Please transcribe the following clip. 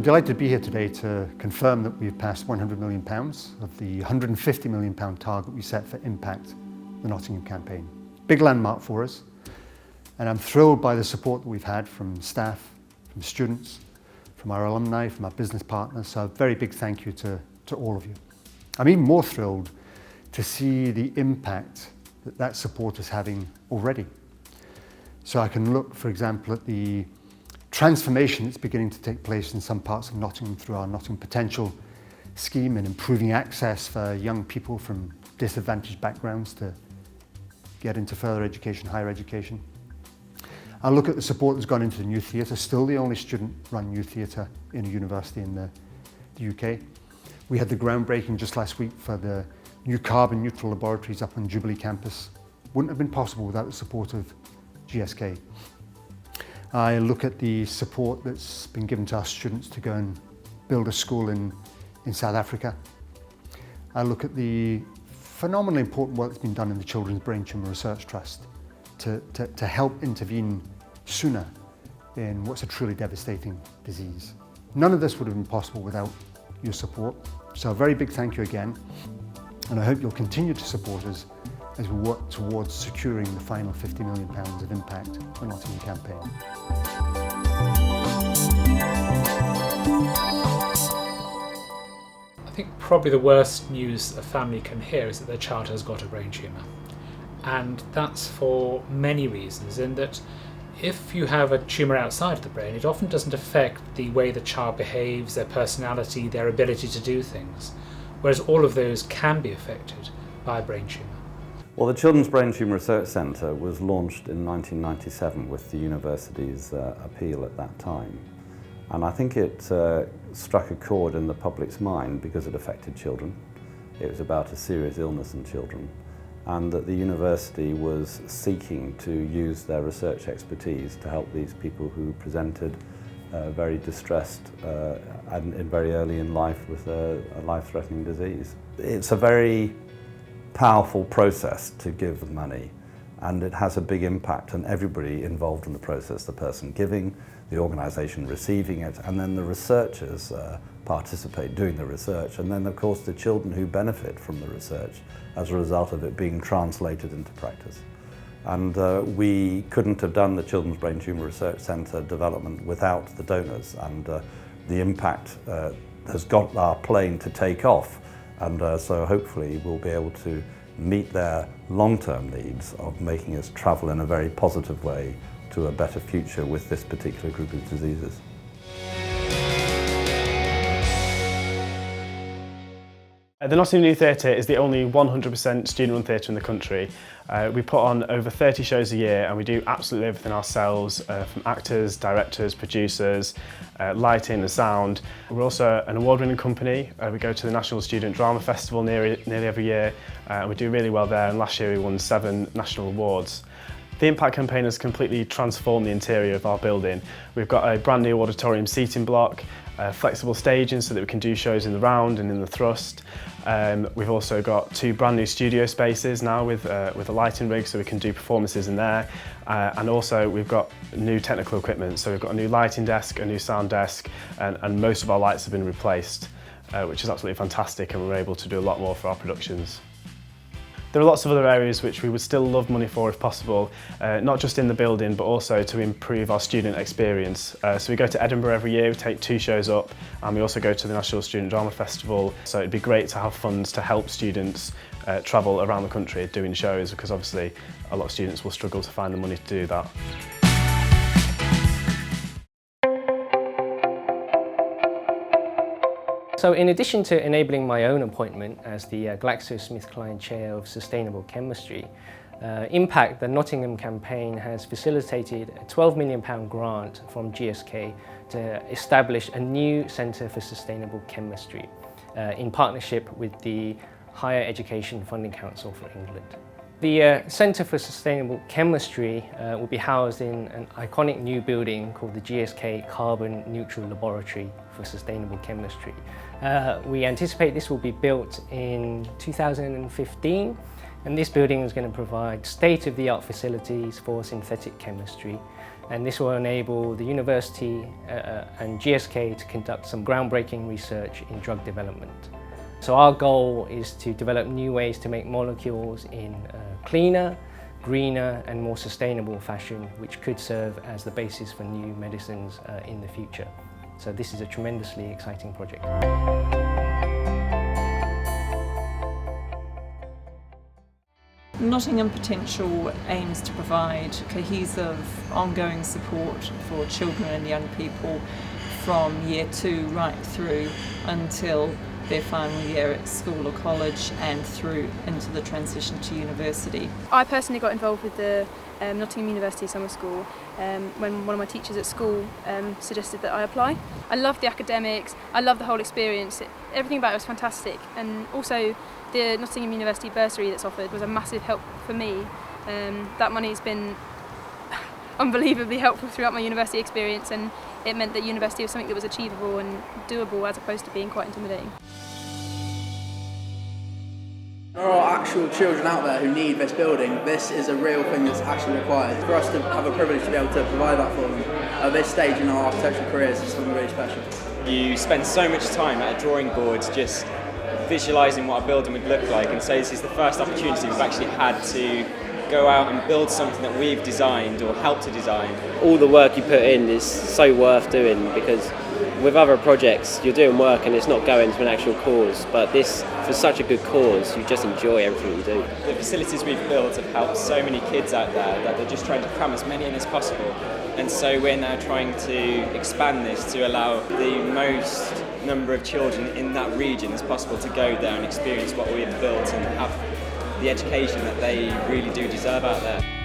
I'm delighted to be here today to confirm that we've passed £100 million of the £150 million target we set for Impact, the Nottingham Campaign. Big landmark for us, and I'm thrilled by the support that we've had from staff, from students, from our alumni, from our business partners, so a very big thank you to all of you. I'm even more thrilled to see the impact that support is having already. So I can look, for example, at the transformation that's beginning to take place in some parts of Nottingham through our Nottingham Potential scheme and improving access for young people from disadvantaged backgrounds to get into further education, higher education. I'll look at the support that's gone into the new theatre, still the only student-run new theatre in a university in the UK. We had the groundbreaking just last week for the new carbon-neutral laboratories up on Jubilee campus. Wouldn't have been possible without the support of GSK. I look at the support that's been given to our students to go and build a school in South Africa. I look at the phenomenally important work that's been done in the Children's Brain Tumor Research Trust to help intervene sooner in what's a truly devastating disease. None of this would have been possible without your support. So a very big thank you again, and I hope you'll continue to support us as we work towards securing the final £50 million of impact for Nottingham Campaign. I think probably the worst news a family can hear is that their child has got a brain tumour. And that's for many reasons, in that if you have a tumour outside of the brain, it often doesn't affect the way the child behaves, their personality, their ability to do things, whereas all of those can be affected by a brain tumour. Well, the Children's Brain Tumor Research Centre was launched in 1997 with the university's appeal at that time. And I think it struck a chord in the public's mind because it affected children. It was about a serious illness in children, and that the university was seeking to use their research expertise to help these people who presented very distressed and very early in life with a life-threatening disease. It's a very powerful process to give money, and it has a big impact on everybody involved in the process, the person giving, the organisation receiving it, and then the researchers participate doing the research, and then of course the children who benefit from the research as a result of it being translated into practice. And we couldn't have done the Children's Brain Tumor Research Centre development without the donors, and the impact has got our plane to take off. And so hopefully we'll be able to meet their long-term needs of making us travel in a very positive way to a better future with this particular group of diseases. The Nottingham New Theatre is the only 100% student-run theatre in the country. We put on over 30 shows a year, and we do absolutely everything ourselves, from actors, directors, producers, lighting and sound. We're also an award-winning company. We go to the National Student Drama Festival nearly every year, and we do really well there, and last year we won 7 national awards. The Impact campaign has completely transformed the interior of our building. We've got a brand new auditorium seating block, flexible staging so that we can do shows in the round and in the thrust. We've also got 2 brand new studio spaces now with a lighting rig, so we can do performances in there. And also we've got new technical equipment, so we've got a new lighting desk, a new sound desk, and most of our lights have been replaced, which is absolutely fantastic, and we're able to do a lot more for our productions. There are lots of other areas which we would still love money for if possible, not just in the building but also to improve our student experience. So we go to Edinburgh every year, we take 2 shows up, and we also go to the National Student Drama Festival. So it'd be great to have funds to help students travel around the country doing shows, because obviously a lot of students will struggle to find the money to do that. So in addition to enabling my own appointment as the GlaxoSmithKline Chair of Sustainable Chemistry, Impact, the Nottingham Campaign, has facilitated a £12 million grant from GSK to establish a new Centre for Sustainable Chemistry in partnership with the Higher Education Funding Council for England. The Centre for Sustainable Chemistry will be housed in an iconic new building called the GSK Carbon Neutral Laboratory for Sustainable Chemistry. We anticipate this will be built in 2015, and this building is going to provide state-of-the-art facilities for synthetic chemistry, and this will enable the university and GSK to conduct some groundbreaking research in drug development. So our goal is to develop new ways to make molecules in a cleaner, greener and more sustainable fashion, which could serve as the basis for new medicines in the future. So this is a tremendously exciting project. Nottingham Potential aims to provide cohesive, ongoing support for children and young people from year 2 right through until their final year at school or college and through into the transition to university. I personally got involved with the Nottingham University Summer School when one of my teachers at school suggested that I apply. I loved the academics, I loved the whole experience, everything about it was fantastic, and also the Nottingham University bursary that's offered was a massive help for me. That money's been unbelievably helpful throughout my university experience, and it meant that university was something that was achievable and doable as opposed to being quite intimidating. There are actual children out there who need this building. This is a real thing that's actually required. For us to have a privilege to be able to provide that for them at this stage in our architectural careers is something really special. You spend so much time at a drawing board just visualising what a building would look like, and so this is the first opportunity we've actually had to go out and build something that we've designed or helped to design. All the work you put in is so worth doing, because with other projects you're doing work and it's not going to an actual cause, but this, for such a good cause, you just enjoy everything you do. The facilities we've built have helped so many kids out there that they're just trying to cram as many in as possible, and so we're now trying to expand this to allow the most number of children in that region as possible to go there and experience what we've built and have the education that they really do deserve out there.